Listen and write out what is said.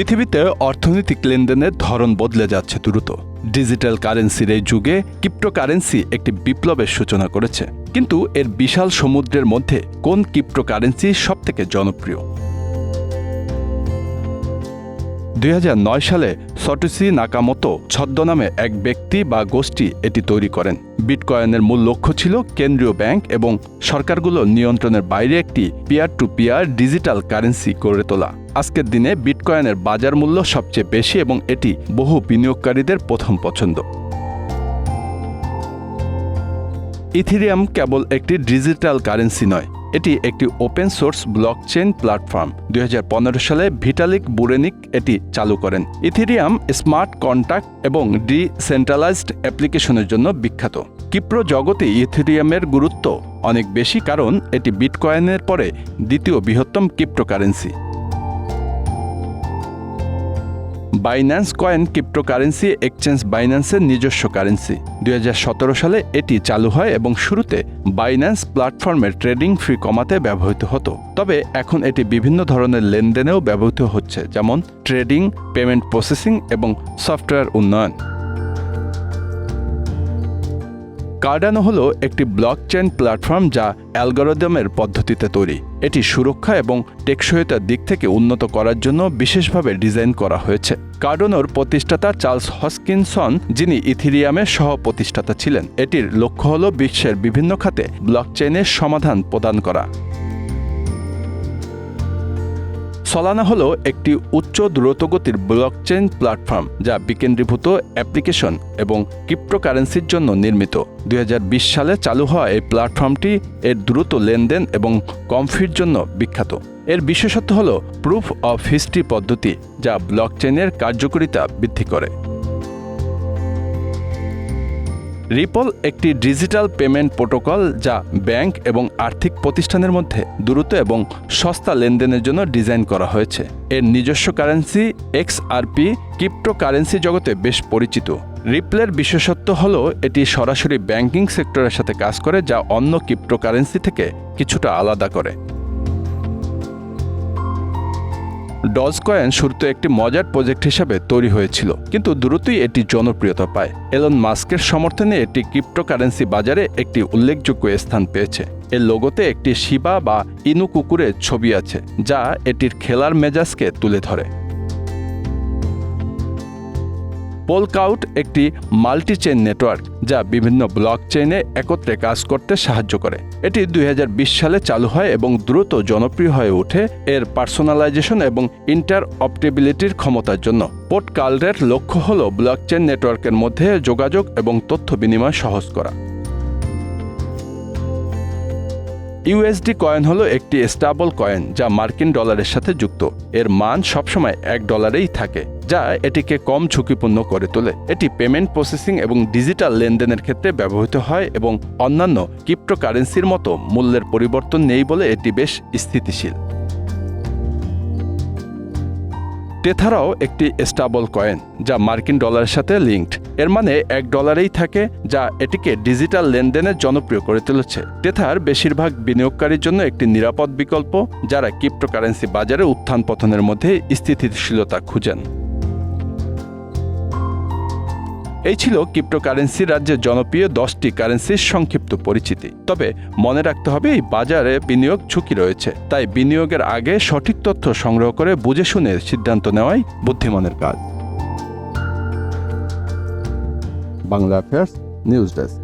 পৃথিবীতে অর্থনৈতিক লেনদেনের ধরন বদলে যাচ্ছে দ্রুত। ডিজিটাল কারেন্সির এই যুগে ক্রিপ্টোকারেন্সি একটি বিপ্লবের সূচনা করেছে। কিন্তু এর বিশাল সমুদ্রের মধ্যে কোন ক্রিপ্টোকারেন্সি সবথেকে জনপ্রিয়? 2009 সালে সটোশি নাকামোতো ছদ্মনামে এক ব্যক্তি বা গোষ্ঠী এটি তৈরি করেন। বিটকয়েনের মূল লক্ষ্য ছিল কেন্দ্রীয় ব্যাংক এবং সরকারগুলোর নিয়ন্ত্রণের বাইরে একটি peer to peer digital currency গড়ে তোলা। আজকের দিনে বিটকয়েনের বাজার মূল্য সবচেয়ে বেশি এবং এটি বহু বিনিয়োগকারীদের প্রথম পছন্দ। ইথেরিয়াম কেবল একটি ডিজিটাল কারেন্সি নয়, এটি একটি ওপেন সোর্স ব্লকচেইন প্ল্যাটফর্ম। 2015 সালে ভিটালিক বুরেনিক এটি চালু করেন। ইথেরিয়াম স্মার্ট কন্ট্রাক্ট এবং ডিসেন্ট্রালাইজড অ্যাপ্লিকেশনের জন্য বিখ্যাত। ক্রিপ্টো জগতে ইথেরিয়ামের গুরুত্ব অনেক বেশি, কারণ এটি বিটকয়েনের পরে দ্বিতীয় বৃহত্তম cryptocurrency. Binance coin cryptocurrency exchange বাইন্যান্সের নিজস্ব কারেন্সি। 2017 সালে এটি চালু হয় এবং শুরুতে বাইন্যান্স প্ল্যাটফর্মের ট্রেডিং ফি কমাতে ব্যবহৃত হতো। তবে এখন এটি বিভিন্ন ধরনের লেনদেনেও ব্যবহৃত হচ্ছে, যেমন ট্রেডিং, পেমেন্ট প্রসেসিং এবং সফটওয়্যার উন্নয়ন। কার্ডানো হলো একটি ব্লকচেইন প্ল্যাটফর্ম যা অ্যালগরিদমের পদ্ধতিতে তৈরি। এটি সুরক্ষা এবং টেকসইতার দিক থেকে উন্নত করার জন্য বিশেষভাবে ডিজাইন করা হয়েছে। কার্ডানোর প্রতিষ্ঠাতা চার্লস হজকিনসন, যিনি ইথেরিয়ামের সহ প্রতিষ্ঠাতা ছিলেন। এটির লক্ষ্য হল বিশ্বের বিভিন্ন খাতে ব্লকচেইনের সমাধান প্রদান করা। সলানা হলো একটি উচ্চ দ্রুতগতির ব্লকচেইন প্ল্যাটফর্ম যা বিকেন্দ্রীভূত অ্যাপ্লিকেশন এবং ক্রিপ্টোকারেন্সির জন্য নির্মিত। 2020 সালে চালু হওয়া এই প্ল্যাটফর্মটি এর দ্রুত লেনদেন এবং কম ফির জন্য বিখ্যাত। এর বিশেষত্ব হল প্রুফ অফ হিস্ট্রি পদ্ধতি, যা ব্লকচেইনের কার্যকারিতা বৃদ্ধি করে। রিপল একটি ডিজিটাল পেমেন্ট প্রোটোকল যা ব্যাংক এবং আর্থিক প্রতিষ্ঠানের মধ্যে দ্রুত এবং সস্তা লেনদেনের জন্য ডিজাইন করা হয়েছে। এর নিজস্ব কারেন্সি XRP ক্রিপ্টোকারেন্সি জগতে বেশ পরিচিত। রিপলের বিশেষত্ব হল এটি সরাসরি ব্যাংকিং সেক্টরের সাথে কাজ করে, যা অন্য ক্রিপ্টোকারেন্সি থেকে কিছুটা আলাদা করে। ডজকয়েন শুরুতে একটি মজার প্রজেক্ট হিসাবে তৈরি হয়েছিল, কিন্তু দ্রুতই এটি জনপ্রিয়তা পায়। এলন মাস্কের সমর্থনে এটি ক্রিপ্টোকারেন্সি বাজারে একটি উল্লেখযোগ্য স্থান পেয়েছে। এর লোগোতে একটি শিবা বা ইনু কুকুরের ছবি আছে, যা এটির খেলার মেজাজকে তুলে ধরে। পোলকাউট একটি মাল্টিচেইন নেটওয়ার্ক যা বিভিন্ন ব্লকচেইনে একত্রে কাজ করতে সাহায্য করে। এটি 2020 সালে চালু হয় এবং দ্রুত জনপ্রিয় হয়ে ওঠে এর পার্সোনালাইজেশন এবং ইন্টারঅপারেবিলিটির ক্ষমতার জন্য। পোলকাউটের লক্ষ্য হল ব্লকচেইন নেটওয়ার্কের মধ্যে যোগাযোগ এবং তথ্য বিনিময় সহজ করা। USD কয়েন হলো একটি স্টেবল কয়েন যা মার্কিন ডলারের সাথে যুক্ত। এর মান সবসময় $1 থাকে, যা এটিকে কম ঝুঁকিপূর্ণ করে তোলে। এটি পেমেন্ট প্রসেসিং এবং ডিজিটাল লেনদেনের ক্ষেত্রে ব্যবহৃত হয় এবং অন্যান্য ক্রিপ্টোকারেন্সির মতো মূল্যের পরিবর্তন নেই বলে এটি বেশ স্থিতিশীল। টেথারাও একটি স্টেবল কয়েন যা মার্কিন ডলারের সাথে লিঙ্কড। এর মানে $1 থাকে, যা এটিকে ডিজিটাল লেনদেনের জনপ্রিয় করে তুলেছে। টেথার বেশিরভাগ বিনিয়োগকারীর জন্য একটি নিরাপদ বিকল্প, যারা ক্রিপ্টোকারেন্সি বাজারে উত্থান পতনের মধ্যে স্থিতিশীলতা খুঁজেন। এই ছিল ক্রিপ্টোকারেন্সি রাজ্যের জনপ্রিয় 10টি কারেন্সির সংক্ষিপ্ত পরিচিতি। তবে মনে রাখতে হবে, এই বাজারে বিনিয়োগ ঝুঁকি রয়েছে, তাই বিনিয়োগের আগে সঠিক তথ্য সংগ্রহ করে বুঝে শুনে সিদ্ধান্ত নেওয়াই বুদ্ধিমানের কাজ। Bangla affairs news desk.